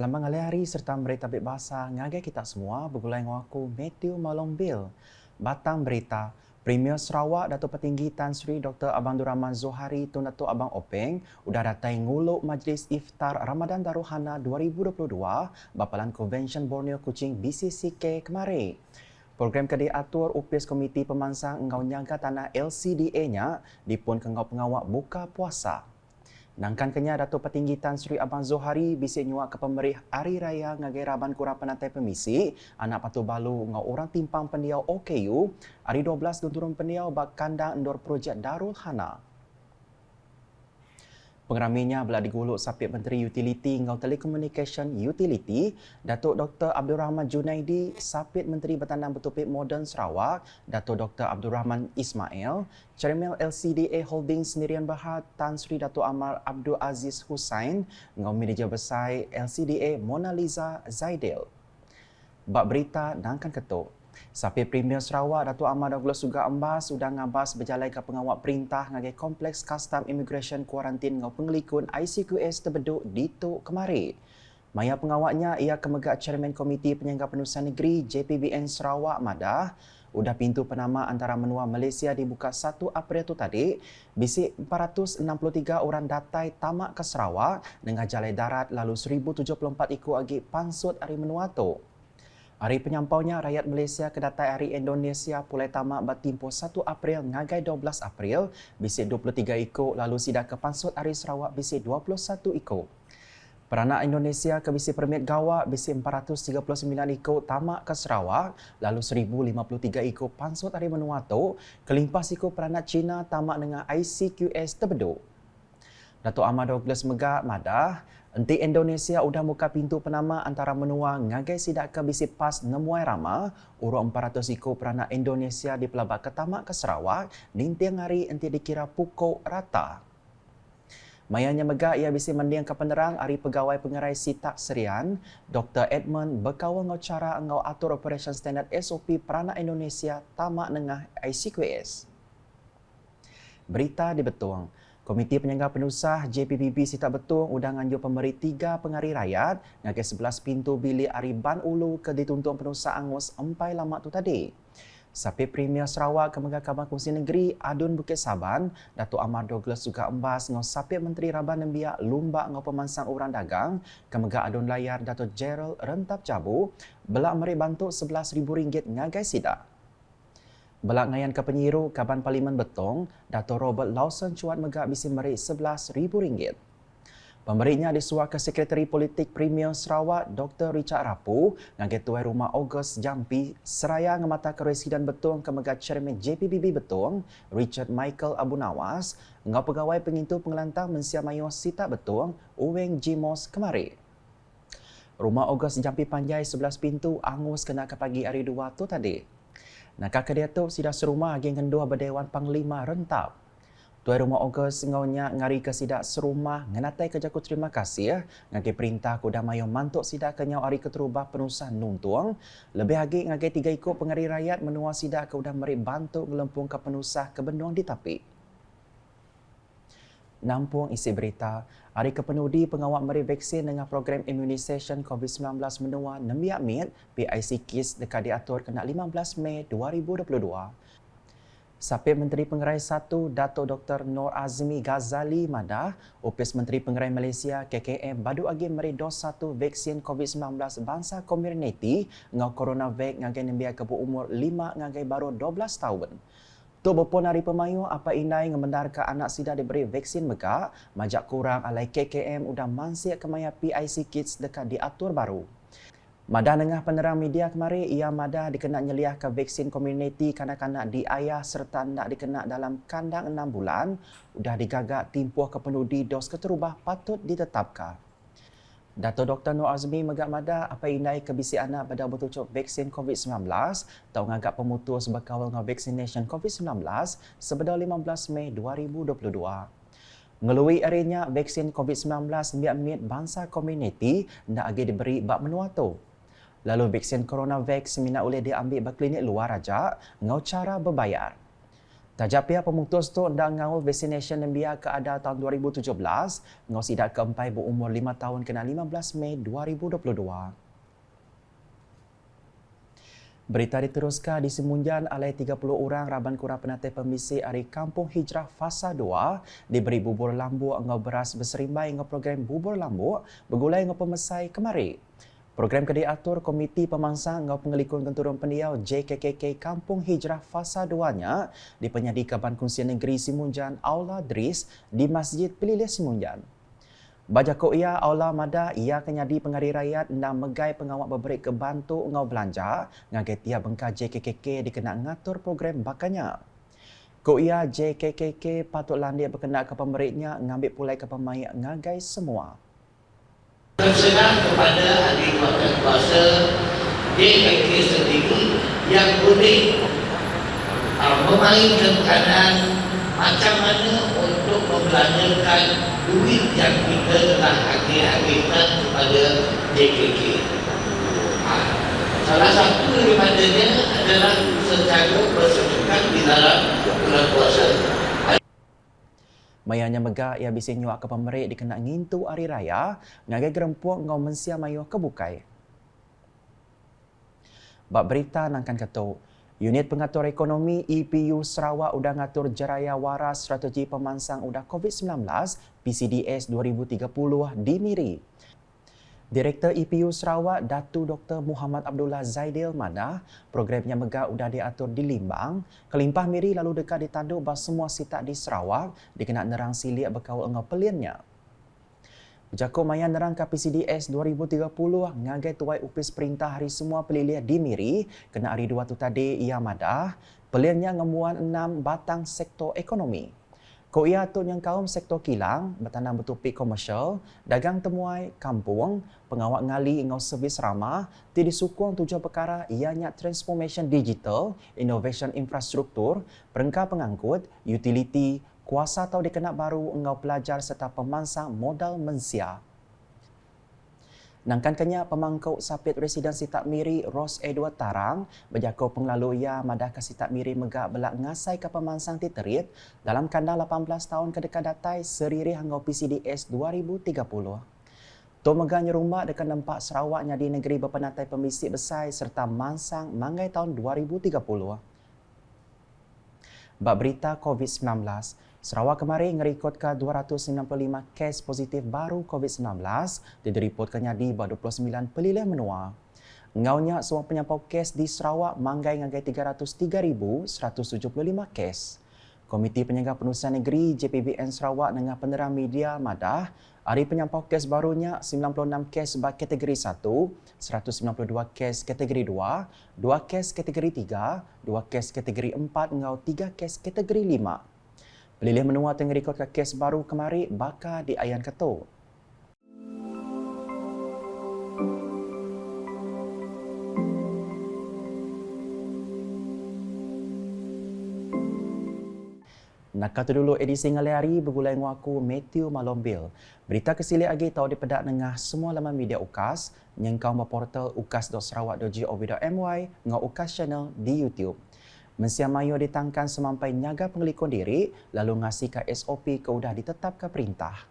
Selamat hari serta berita bahasa ngagai kita semua bergulai dengan aku Matthew Malombil. Batang berita, Premier Sarawak Datuk Petinggi Tan Sri Dr. Abang Rahman Zohari Tun Datuk Abang Openg udah datai nguluk Majlis Iftar Ramadan Daruhana 2022 Bapalan Convention Borneo Kuching BCCK kemarin. Program ke diatur upis Komiti Pemansang Engau Nyaga Tanah LCDA-nya dipun kengau pengawak buka puasa. Nangkan kenya Datuk Petinggi Tan Sri Abang Zohari bisik nyuak ke pemerih Hari Raya ngagai Raban Kurang Penatai Pemisi anak patu balu ngau orang timpang pendiau OKU hari 12 gunturun pendiau bak kandang endor projek Darul Hana. Pengeraminya belah diguluk Sapit Menteri Utility ngau Telecommunication Utility, Datuk Dr. Abdul Rahman Junaidi, Sapit Menteri Bertanam Bertopik Moden Sarawak, Datuk Dr. Abdul Rahman Ismail, Chairman LCDA Holdings Sendirian Berhad Tan Sri Datuk Amar Abdul Aziz Hussain, ngau Manager Besar LCDA Mona Lisa Zaidil. Bak berita nangkan ketuk. Sapit Premier Sarawak Datuk Ahmad Douglas Suga Ambas sudah ngabas berjalai ke pengawal perintah ngagai Kompleks Custom Immigration Kuarantin ngau pengelikun ICQS terbeduk di Tok Kemari. Maya pengawaknya ia kemegak Chairman Komiti Penyangga Penulisan Negeri JPBN Sarawak Madah udah pintu penama antara menua Malaysia dibuka 1 April tu tadi, bisik 463 orang datai tamak ke Sarawak dengan jalai darat lalu 1074 ikut agi pansut hari menua tu. Hari penyampaunya rakyat Malaysia kedatai hari Indonesia pulai tamak bertimpo 1 April ngagai 12 April bisik 23 ikut lalu sidak ke pansut hari Sarawak bisik 21 ikut. Peranak Indonesia ke bisik permit gawak bisik 439 ikut tamak ke Sarawak lalu 1053 ikut pansut hari Menuatu kelimpas ikut peranak Cina tamak dengan ICQS terbeduk. Datuk Ahmad Douglas Megak Madah, enti Indonesia udah muka pintu penama antara menua ngagai sidak ke bisi pas nemuai rama, urut 400 ikut peranak Indonesia di pelabak ketamak ke Sarawak, nintiang hari enti dikira pukul rata. Mayanya Megak ia bisi mendiang ke penerang hari pegawai pengerai Sitak Serian, Dr. Edmund berkawal ngau cara ngau atur Operation Standard SOP peranak Indonesia tamak nengah ICQS. Berita di Betung. Komiti Penyangga Penusah JPBB Sitak Betung udah nganjur pemberi 3 pengari rakyat ngagai 11 pintu bilik hari Ban Ulu ke dituntut penusah angus empai lama tu tadi. Sapit Premier Sarawak Kemegak Kaban Kongsi Negeri Adun Bukit Saban, Datuk Ahmad Douglas juga embas ngau Sapit Menteri Raban Nembiak Lumbak ngau Pemansang Orang Dagang, Kemegak Adun Layar Datuk Gerald Rentap Jabu, belak meri bantu RM11,000 ngagai sidak. Belak ngayan ke penyiru Kaban Parlimen Betong, Dato' Robert Lawson cuat megak bisi meri RM11,000. Pemberinya disuar ke Sekretari Politik Premier Sarawak Dr. Richard Rapu, ngagai Tuai Rumah Ogos Jampi, seraya ngemata ke Residen Betong ke megak Chairman JPBB Betong, Richard Michael Abu Nawas, ngau pegawai pengintu pengelantang Mensia Mayor Sitak Betong, Uweng Jimos kemari. Rumah Ogos Jampi Panjai 11 pintu angus kena ke pagi hari 2 tu tadi. Nakak ke dia tu sidak serumah geng kendua berdewan Panglima Rentap. Tuai Rumah Ogos ngaunya ngari ke sidak serumah ngenatai kejaku terima kasih ngagai perintah kuda mayo mantuk sidak ke nyau hari keterubah penusah nuntuang. Lebih lagi ngagai 3 ikut pengari rakyat menua sidak ke udah meri bantu ngelempung ke penusah ke benduang di tapi. Nampung isi berita, hari kepenudi pengawak meri vaksin dengan program immunisation COVID-19 menua Nembiak Mit PIC KIS dekat diatur kena 15 Mei 2022. Sapit Menteri Pengerai 1 Datuk Dr. Nur Azmi Ghazali Madah, Upis Menteri Pengerai Malaysia KKM badu agi meri dos 1 vaksin COVID-19 bangsa community ngau CoronaVac ngagai nembiak ke umur 5 ngagai baru 12 tahun. Tu berpun hari pemayu apa indai ngemendar ke anak sida diberi vaksin megak, majak kurang alai KKM udah mansiak kemaya PIC Kids dekat diatur baru. Madah nengah penerang media kemari, ia madah dikena nyeliah ke vaksin community kanak-kanak di ayah serta nak dikena dalam kandang 6 bulan, udah digagak timpuh ke penudi dos keterubah patut ditetapkan. Dato' Dr. Nur Azmi Megak Madah apa indai kebisi anak pada bertucuk vaksin COVID-19 tau ngagak pemutus berkawal dengan vaccination COVID-19 sebedar 15 Mei 2022. Ngelui arinya vaksin COVID-19 biak mit bangsa community nak agi diberi bak menua tu. Lalu vaksin CoronaVac semina boleh diambil berklinik luar raja ngau cara berbayar. Tajap pihak pemutus tu undang ngawal vaccination yang biar ke ada tahun 2017, ngau sidak keempat berumur 5 tahun kena 15 Mei 2022. Berita diteruskan di Semunjan, alai 30 orang raban kurang penatai pemisi dari Kampung Hijrah Fasa 2 diberi bubur lambuk ngau beras berserimbai ngau program bubur lambuk bergulai ngau pemesai kemari. Program ke diatur Komiti Pemangsang ngau Pengelikun Kenturun Pendiau JKKK Kampung Hijrah Fasa 2-nya di penyadi Kaban Kongsian Negeri Semunjan Aula Dris di Masjid Pelilih Semunjan. Bajako ia aula mada ia kenyadi pengari rakyat nak megai pengawak beberik ke bantu ngau belanja ngagai tia bengka JKKK dikena ngatur program bakanya. Ko ia JKKK patut landia berkenaan ke pemeriknya ngambil pulai ke pemain ngagai semua. Senang kepada ahli kuasa JKK sendiri yang boleh memainkan peranan macam mana untuk membelanjakan duit yang kita telah agih-agihkan kepada JKK. Salah satu daripadanya adalah secara bersetujuan di dalam bulan puasa. Mayanya megak ia bisa nyuak ke pemerik dikena ngintu hari raya ngagai gerempuk ngau mensia mayu kebukai. Bab berita nangkan ketuk. Unit Pengatur Ekonomi EPU Sarawak udah ngatur jeraya waras strategi pemansang udah COVID-19 PCDS 2030 di Miri. Direktur EPU Sarawak, Datu Dr. Muhammad Abdullah Zaidil Madah, programnya megah udah diatur di Limbang, Kelimpah Miri lalu dekat ditanduk bas semua sitak di Sarawak dikena nerang silik berkawal engau peliannya. Jako maya nerang ke PCDS 2030 ngagai tuai upis perintah hari semua pelilih di Miri kena hari 2 tu tadi ia madah peliannya ngemuan 6 batang sektor ekonomi. Ko ia tu yang kaum sektor kilang, bertanam betupi komersial, dagang temuai, kampung, pengawak ngali ngau servis ramah, ti disukung 7 perkara ianya transformation digital, innovation infrastruktur, perengkah pengangkut, utility, kuasa atau dikenak baru engau pelajar serta pemansang modal mensia. Nangkan kenya pemangkau sapit residen Sitak Miri Ros Edward Tarang berjakau penglalu ia madah ke Sitak Miri megak belak ngasai ke pemansang titerit dalam kandang 18 tahun ke dekat datai seriri hangau PCDS 2030. Tu megahnya rumah dekat nempak Sarawaknya di negeri berpenatai pemisik besar serta mansang manggai tahun 2030. Bab berita COVID-19, Sarawak kemarin ngerikot ke 295 kes positif baru COVID-19 direport kenyadi 29 pelilih menua. Ngaunya semua penyampau kes di Sarawak manggai ngagai 303,175 kes. Komiti Penjaga Penurusan Negeri JPBN Sarawak dengan penerang media madah hari penyampau kes barunya 96 kes bak kategori 1, 192 kes kategori 2, 2 kes kategori 3, 2 kes kategori 4 ngau 3 kes kategori 5. Pelilih menua tengah rekod ke kes baru kemari bakal di Ayan Ketuk. Nak kata dulu edisi ngalai hari bergulai dengan aku Matthew Malombil. Berita kesilik lagi tahu dipedak dengan semua laman media UKAS yang kau portal ukas.sarawak.gov.my dengan UKAS channel di YouTube. Mensia mayu ditangkan semampai nyaga pengelikun diri lalu ngasih ke SOP ke udah ditetapkan perintah.